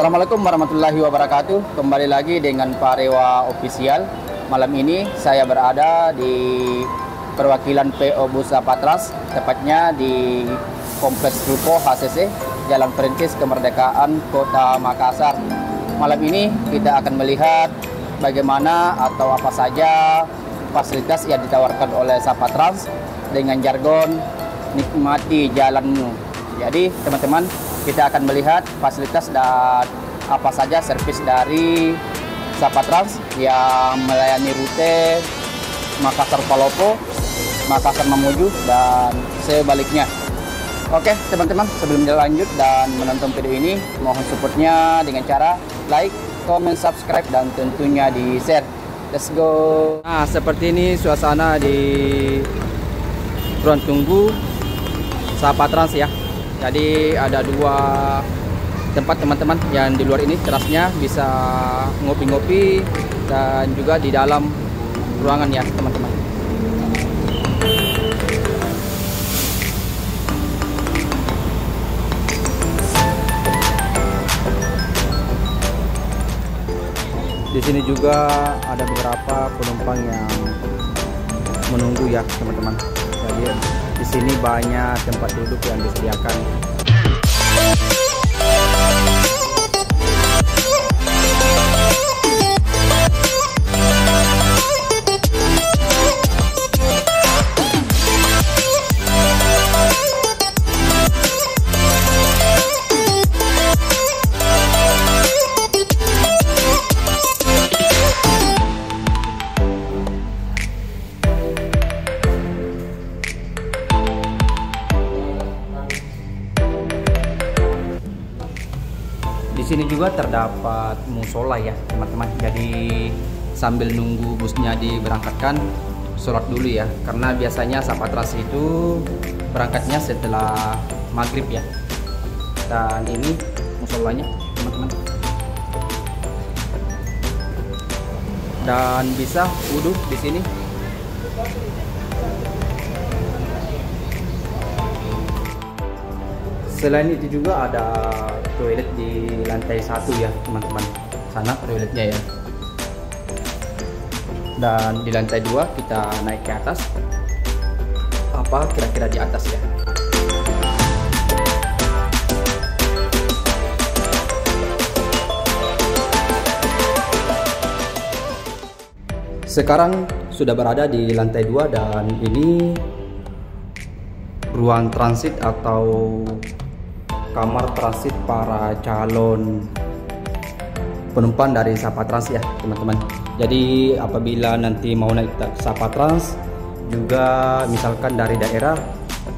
Assalamualaikum warahmatullahi wabarakatuh. Kembali lagi dengan Pak Rewa Official. Malam ini saya berada di perwakilan PO Bus Zapatras, tepatnya di Kompleks Ruko HCC, Jalan Perintis Kemerdekaan, Kota Makassar. Malam ini kita akan melihat bagaimana atau apa saja fasilitas yang ditawarkan oleh Zapatras dengan jargon nikmati jalanmu. Jadi teman-teman, kita akan melihat fasilitas dan apa saja servis dari Zapatras yang melayani rute Makassar Palopo, Makassar Mamuju, dan sebaliknya. Oke teman-teman, sebelum lanjut dan menonton video ini, mohon supportnya dengan cara like, comment, subscribe, dan tentunya di share. Let's go. Nah, seperti ini suasana di ruang tunggu Zapatras ya. Jadi ada dua tempat teman-teman, yang di luar ini terasnya bisa ngopi-ngopi, dan juga di dalam ruangan ya teman-teman. Di sini juga ada beberapa penumpang yang menunggu ya teman-teman. Jadi di sini banyak tempat duduk yang disediakan. Di sini juga terdapat musola ya teman-teman. Jadi sambil nunggu busnya diberangkatkan, sholat dulu ya, karena biasanya Zapatras itu berangkatnya setelah maghrib ya. Dan ini musolanya teman-teman. Dan bisa wudhu di sini. Selain itu juga ada toilet di lantai 1 ya teman-teman. Sana toiletnya ya. Dan di lantai 2 kita naik ke atas. Apa kira-kira di atas ya? Sekarang sudah berada di lantai 2, dan ini ruang transit atau kamar transit para calon penumpang dari Zapatras ya teman-teman. Jadi apabila nanti mau naik Zapatras juga, misalkan dari daerah,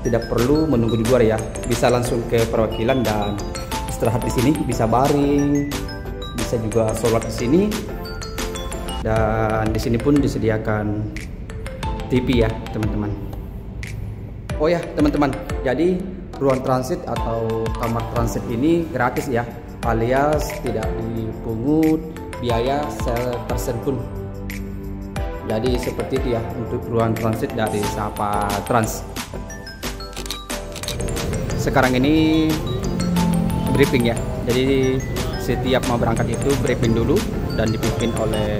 tidak perlu menunggu di luar ya, bisa langsung ke perwakilan dan istirahat di sini, bisa baring, bisa juga sholat di sini. Dan di sini pun disediakan TV ya teman-teman. Oh ya teman-teman, jadi ruang transit atau kamar transit ini gratis ya, alias tidak dipungut biaya sepersen pun. Jadi seperti itu ya untuk ruang transit dari Zapatras. Sekarang ini briefing ya, jadi setiap mau berangkat itu briefing dulu dan dipimpin oleh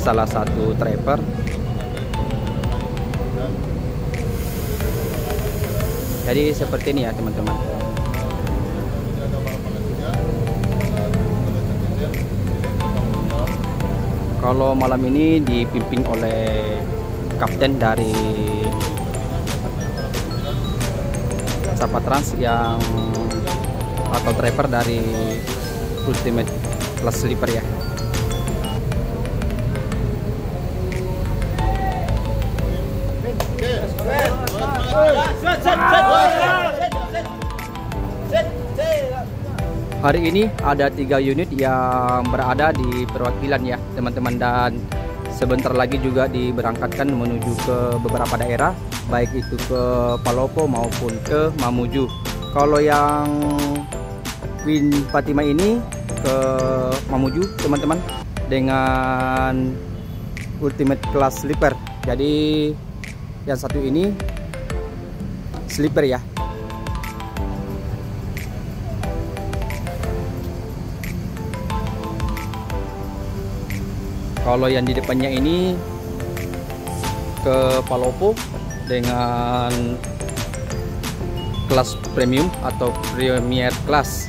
salah satu driver. Jadi seperti ini ya teman-teman. Kalau malam ini dipimpin oleh kapten dari Zapatras yang atau driver dari Ultimate Class Sleeper ya. Hari ini ada 3 unit yang berada di perwakilan ya teman-teman, dan sebentar lagi juga diberangkatkan menuju ke beberapa daerah, baik itu ke Palopo maupun ke Mamuju. Kalau yang Queen Fatima ini ke Mamuju teman-teman dengan Ultimate Class Sleeper. Jadi yang satu ini sleeper ya. Kalau yang di depannya ini ke Palopo dengan kelas premium atau premier class.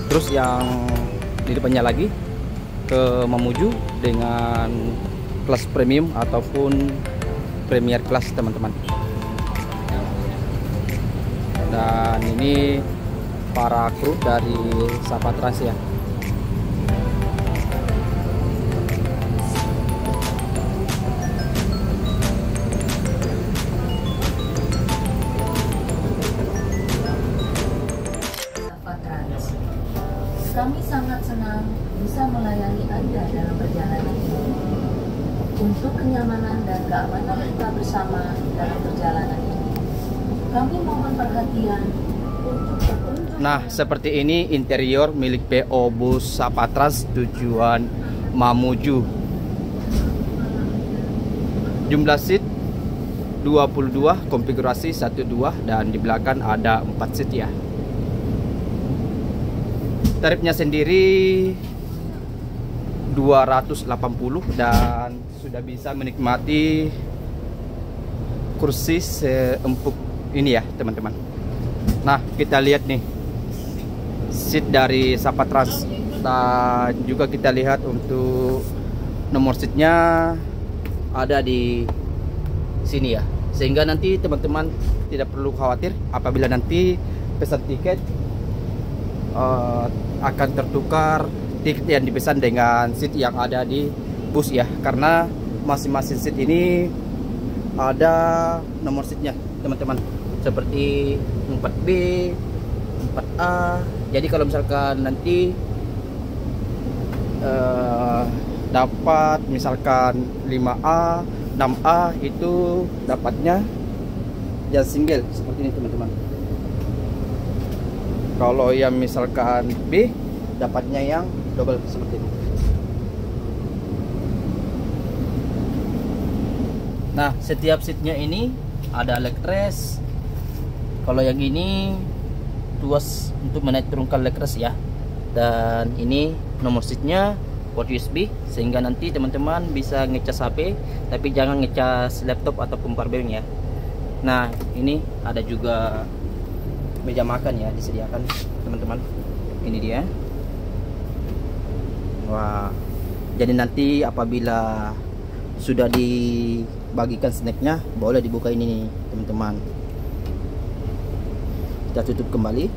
Terus yang di depannya lagi ke Mamuju dengan kelas premium ataupun premier class, teman-teman. Dan ini para kru dari Sapatrans ya. Kami sangat senang bisa melayani Anda dalam perjalanan ini. Untuk kenyamanan dan keamanan kita bersama dalam perjalanan ini, kami mohon perhatian untuk petunjuk. Nah, seperti ini interior milik PO Bus Sapatrans tujuan Mamuju. Jumlah seat 22, konfigurasi 12, dan di belakang ada 4 seat ya. Tarifnya sendiri 280 dan sudah bisa menikmati kursi seempuk ini ya, teman-teman. Nah, kita lihat nih seat dari Sapatrans, dan juga kita lihat untuk nomor seatnya ada di sini ya, sehingga nanti teman-teman tidak perlu khawatir apabila nanti pesan tiket akan tertukar tiket yang dipesan dengan seat yang ada di bus ya, karena masing-masing seat ini ada nomor seatnya, teman-teman, seperti 4B, 4A. Jadi kalau misalkan nanti dapat misalkan 5A, 6A, itu dapatnya yang single seperti ini, teman-teman. Kalau yang misalkan B, dapatnya yang double seperti ini. Nah, setiap seatnya ini ada leg rest. Kalau yang ini tuas untuk menaik turunkan leg rest ya. Dan ini nomor seatnya port USB, sehingga nanti teman-teman bisa ngecas HP, tapi jangan ngecas laptop ataupun powerbank ya. Nah, ini ada juga meja makan ya, disediakan, teman-teman. Ini dia. Wah, jadi nanti apabila sudah dibagikan snacknya, boleh dibuka ini nih, teman-teman. Kita tutup kembali.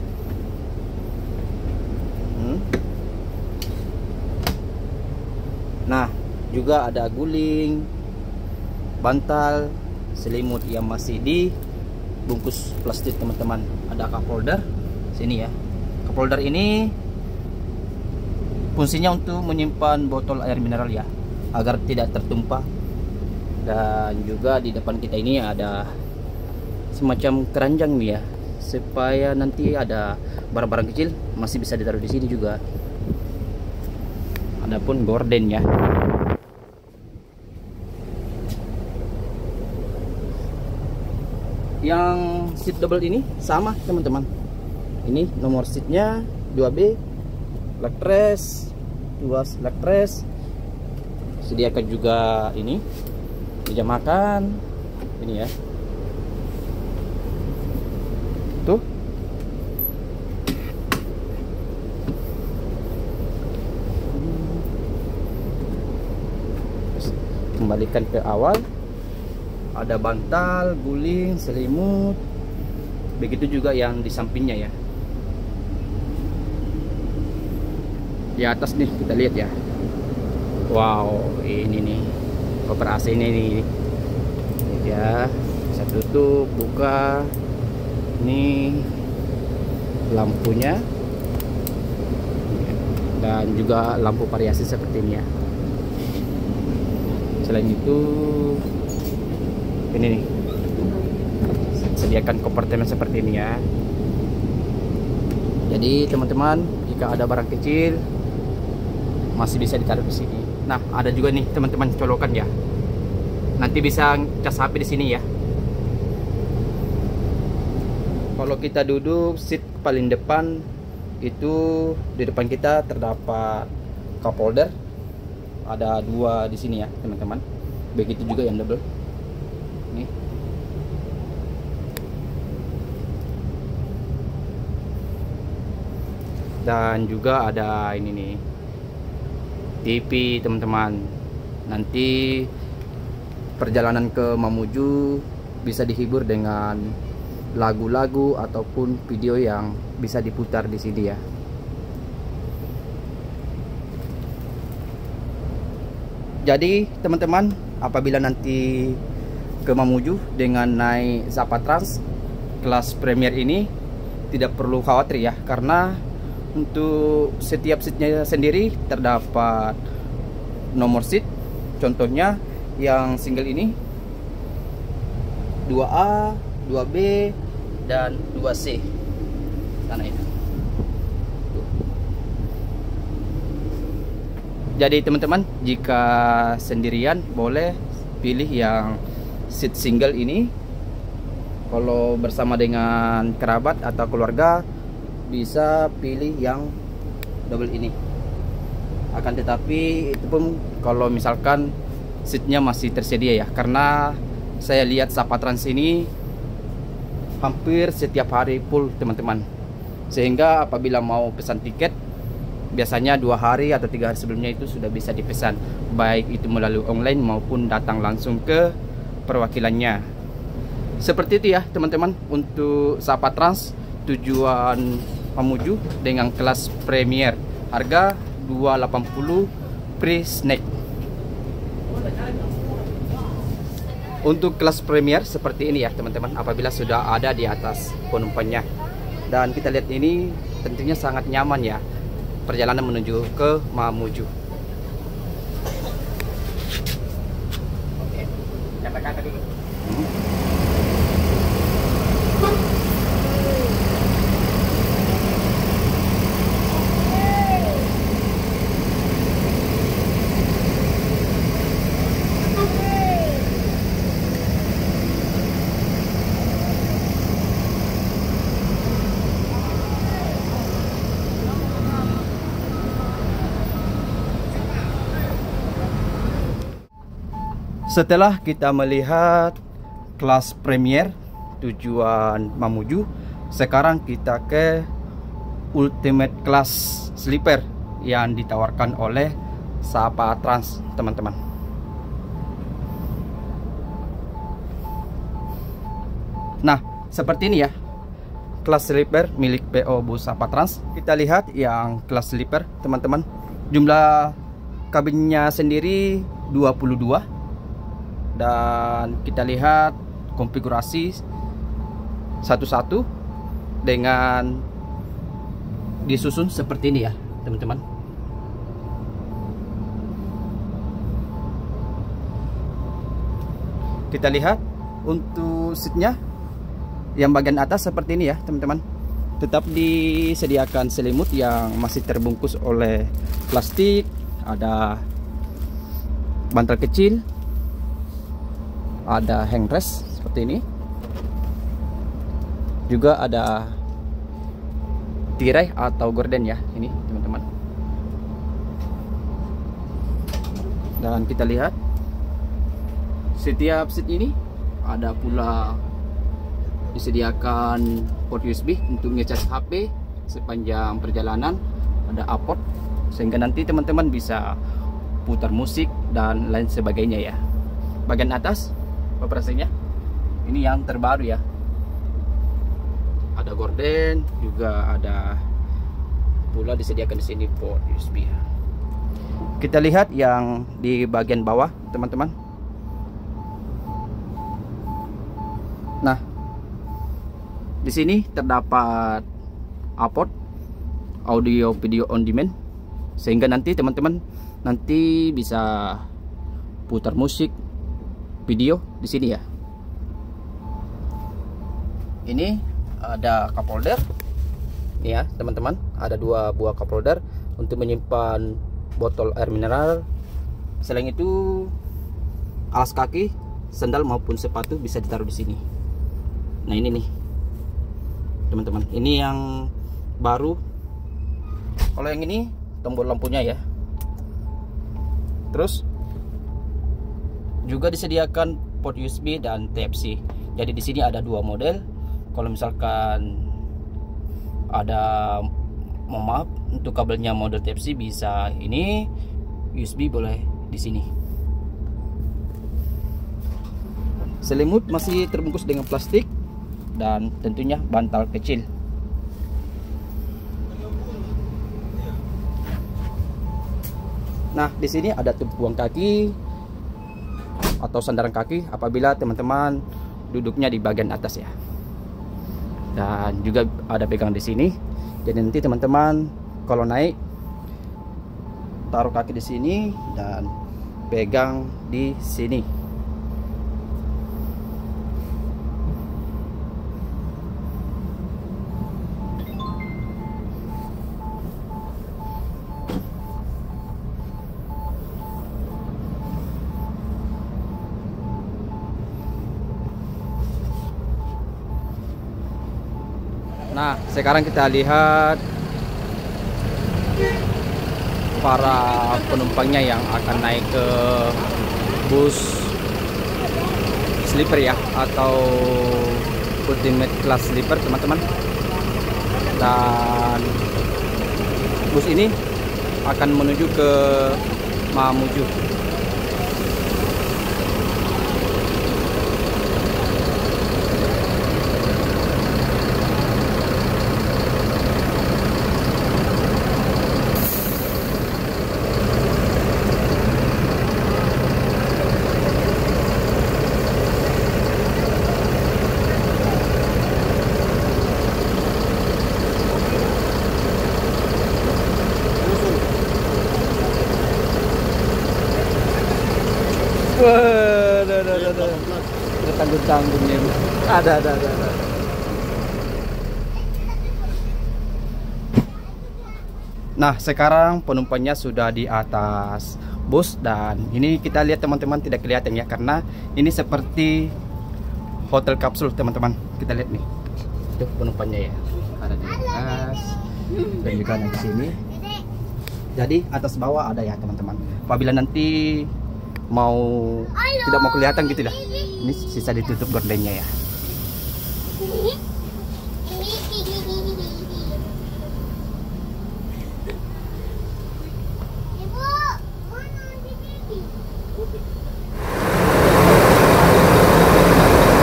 Nah, juga ada guling, bantal, selimut yang masih dibungkus plastik, teman-teman. Ada cup holder sini ya. Cup holder ini fungsinya untuk menyimpan botol air mineral ya, agar tidak tertumpah. Dan juga di depan kita ini ada semacam keranjang nih ya, supaya nanti ada barang-barang kecil masih bisa ditaruh di sini juga. Adapun gorden ya. Yang seat double ini sama, teman-teman. Ini nomor seatnya 2B, leg rest, tuas leg rest. Sediakan juga ini meja makan ini ya. Tuh. Kembalikan ke awal. Ada bantal, guling, selimut. Begitu juga yang di sampingnya ya. Di atas nih kita lihat ya. Wow, ini nih koper AC ini nih. Ini ya, bisa tutup, buka. Ini lampunya. Dan juga lampu variasi seperti ini ya. Selain itu, ini nih, sediakan kompartemen seperti ini ya. Jadi teman-teman, jika ada barang kecil masih bisa ditaruh di sini. Nah, ada juga nih teman-teman colokan ya. Nanti bisa cas HP di sini ya. Kalau kita duduk seat paling depan, itu di depan kita terdapat cup holder, ada 2 di sini ya teman-teman. Begitu juga yang double. Nih. Dan juga ada ini nih, TV teman-teman. Nanti perjalanan ke Mamuju bisa dihibur dengan lagu-lagu ataupun video yang bisa diputar di sini ya. Jadi teman-teman, apabila nanti ke Mamuju dengan naik Zappa Trans kelas Premier ini, tidak perlu khawatir ya, karena untuk setiap seatnya sendiri terdapat nomor seat. Contohnya yang single ini 2A, 2B, dan 2C. Sana itu. Jadi teman-teman, jika sendirian boleh pilih yang seat single ini. Kalau bersama dengan kerabat atau keluarga bisa pilih yang double ini. Akan tetapi itu pun kalau misalkan seatnya masih tersedia ya, karena saya lihat Zappa Trans ini hampir setiap hari full teman-teman. Sehingga apabila mau pesan tiket, biasanya 2 hari atau 3 hari sebelumnya itu sudah bisa dipesan, baik itu melalui online maupun datang langsung ke perwakilannya. Seperti itu ya teman-teman untuk Zappa Trans tujuan Mamuju dengan kelas Premier, harga 280 free snack. Untuk kelas Premier seperti ini ya teman-teman, apabila sudah ada di atas penumpangnya. Dan kita lihat ini tentunya sangat nyaman ya, perjalanan menuju ke Mamuju. Oke, katakan tadi. Setelah kita melihat kelas Premier tujuan Mamuju, sekarang kita ke Ultimate Class Sleeper yang ditawarkan oleh Zappa Trans teman-teman. Nah, seperti ini ya kelas sleeper milik PO Bus Zappa Trans. Kita lihat yang kelas sleeper teman-teman, jumlah kabinnya sendiri 22. Dan kita lihat konfigurasi satu-satu dengan disusun seperti ini ya teman-teman. Kita lihat untuk seatnya yang bagian atas seperti ini ya teman-teman. Tetap disediakan selimut yang masih terbungkus oleh plastik. Ada bantal kecil, ada handrest seperti ini, juga ada tirai atau gorden ya ini teman-teman. Dan kita lihat setiap seat ini ada pula disediakan port USB untuk ngecas HP sepanjang perjalanan. Ada output sehingga nanti teman-teman bisa putar musik dan lain sebagainya ya. Bagian atas operasinya ini yang terbaru ya, ada gorden, juga ada pula disediakan di sini port USB. Kita lihat yang di bagian bawah teman-teman. Nah, di sini terdapat output audio video on demand, sehingga nanti teman-teman bisa putar musik, video di sini ya. Ini ada cup holder. Ini ya teman-teman, ada 2 buah cup holder untuk menyimpan botol air mineral. Selain itu, alas kaki, sandal maupun sepatu bisa ditaruh di sini. Nah ini nih teman-teman, ini yang baru. Kalau yang ini tombol lampunya ya, Terus juga disediakan port USB dan Type-C. Jadi di sini ada 2 model. Kalau misalkan ada, mohon maaf, untuk kabelnya model Type-C bisa ini, USB boleh di sini. Selimut masih terbungkus dengan plastik dan tentunya bantal kecil. Nah, di sini ada tumpuan kaki atau sandaran kaki apabila teman-teman duduknya di bagian atas ya. Dan juga ada pegangan di sini. Jadi nanti teman-teman kalau naik taruh kaki di sini dan pegang di sini. Nah, sekarang kita lihat para penumpangnya yang akan naik ke bus sleeper ya, atau ultimate class sleeper teman-teman. Dan bus ini akan menuju ke Mamuju. Wah, ada tanggung-tanggungnya. Ada. Nah, sekarang penumpangnya sudah di atas bus dan ini kita lihat teman-teman tidak kelihatan ya karena ini seperti hotel kapsul teman-teman. Kita lihat nih. Tuh penumpangnya ya. Ada di atas dan juga di sini. Jadi atas bawah ada ya teman-teman. Apabila nanti tidak mau kelihatan gitu dah. Ini sisa ditutup gordennya ya.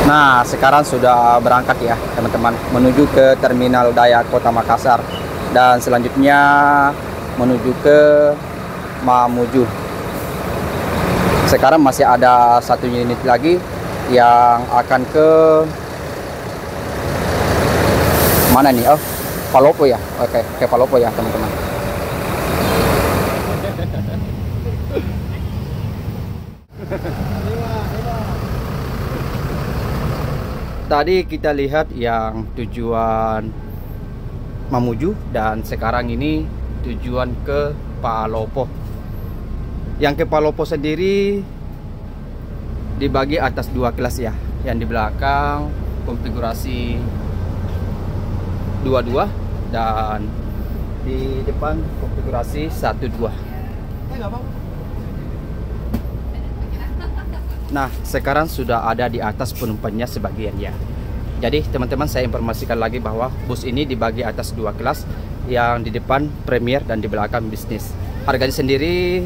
Nah, sekarang sudah berangkat ya teman-teman menuju ke Terminal Dayak Kota Makassar dan selanjutnya menuju ke Mamuju. Sekarang masih ada 1 unit lagi yang akan ke mana nih? Oh, Palopo ya. Oke, ke Palopo ya teman-teman. Tadi kita lihat yang tujuan Mamuju dan sekarang ini tujuan ke Palopo. Yang ke Palopo sendiri dibagi atas 2 kelas ya. Yang di belakang konfigurasi 22 dan di depan konfigurasi 12. Nah, sekarang sudah ada di atas penumpangnya sebagian ya. Jadi teman-teman saya informasikan lagi bahwa bus ini dibagi atas 2 kelas, yang di depan Premier dan di belakang bisnis. Harganya sendiri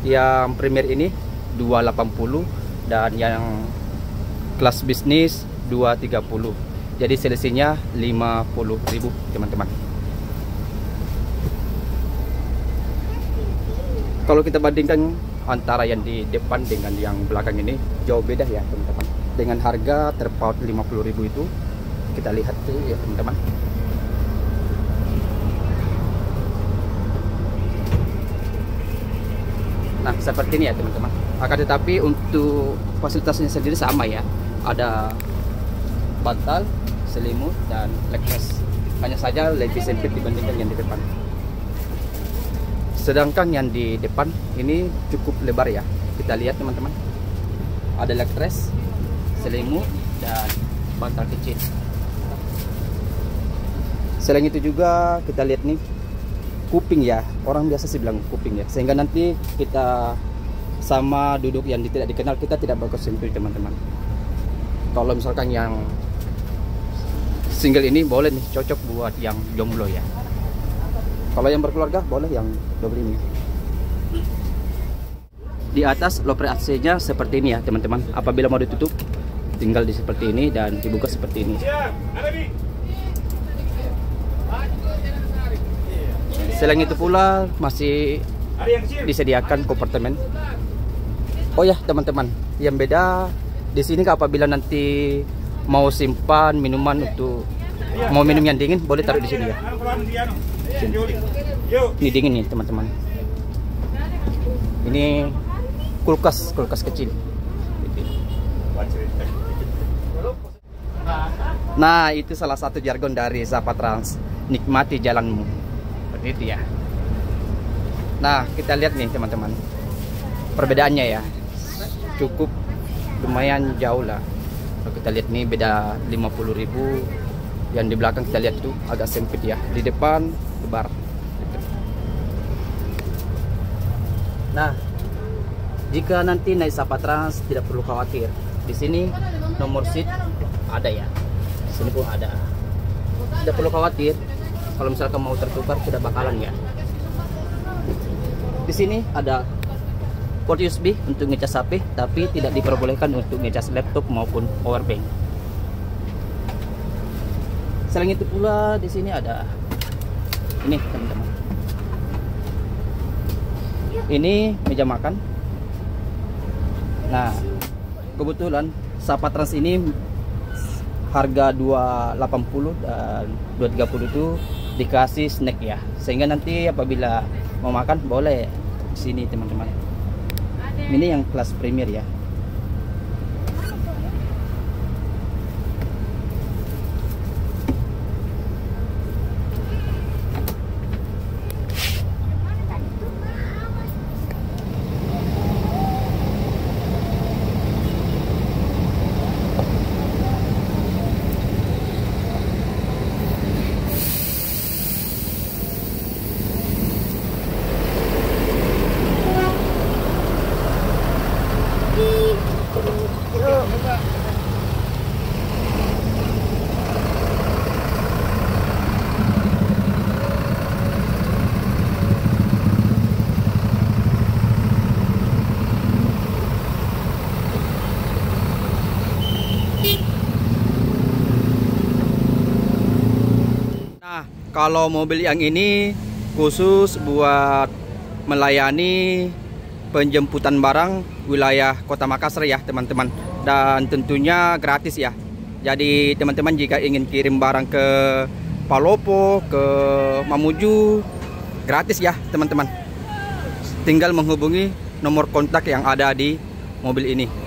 yang Premier ini 280 dan yang kelas bisnis 230. Jadi selisihnya 50.000 teman-teman. Kalau kita bandingkan antara yang di depan dengan yang belakang ini jauh beda ya teman-teman. Dengan harga terpaut 50.000 itu kita lihat tuh ya teman-teman. Nah, seperti ini ya teman-teman. Akan tetapi untuk fasilitasnya sendiri sama ya. Ada bantal, selimut, dan leg rest. Hanya saja lebih sempit dibandingkan yang di depan. Sedangkan yang di depan ini cukup lebar ya. Kita lihat teman-teman. Ada leg rest, selimut, dan bantal kecil. Selain itu juga kita lihat nih kuping ya, orang biasa sih bilang kuping ya, sehingga nanti kita sama duduk yang tidak dikenal, kita tidak bakal simpel teman-teman. Kalau misalkan yang single ini boleh nih, cocok buat yang jomblo ya. Kalau yang berkeluarga boleh yang double ini. Di atas loper AC-nya seperti ini ya teman-teman. Apabila mau ditutup tinggal di seperti ini dan dibuka seperti ini. Selain itu pula masih disediakan kompartemen. Oh ya teman-teman, yang beda di sini apabila nanti mau simpan minuman untuk mau minum yang dingin boleh taruh di sini ya. Sini. Ini dingin nih teman-teman. Ini kulkas kecil. Nah, itu salah satu jargon dari Zappa Trans, nikmati jalanmu. Seperti itu ya. Nah, kita lihat nih teman-teman. Perbedaannya ya. Cukup lumayan jauh lah. Kalau kita lihat nih beda 50.000. Yang di belakang kita lihat itu agak sempit ya. Di depan lebar. Nah, jika nanti naik Zappa Trans tidak perlu khawatir. Di sini nomor seat ada ya. Di sini pun ada. Tidak perlu khawatir. Kalau misalkan mau tertukar tidak bakalan ya. Di sini ada port USB untuk ngecas HP, tapi tidak diperbolehkan untuk ngecas laptop maupun powerbank. Selain itu pula di sini ada ini teman-teman. Ini meja makan. Nah, kebetulan Zappa Trans ini harga 280 dan 230 itu dikasih snack ya. Sehingga nanti apabila mau makan boleh di sini teman-teman. Ini yang kelas premier ya. Kalau mobil yang ini khusus buat melayani penjemputan barang wilayah Kota Makassar ya teman-teman. Dan tentunya gratis ya. Jadi teman-teman jika ingin kirim barang ke Palopo, ke Mamuju, gratis ya teman-teman. Tinggal menghubungi nomor kontak yang ada di mobil ini.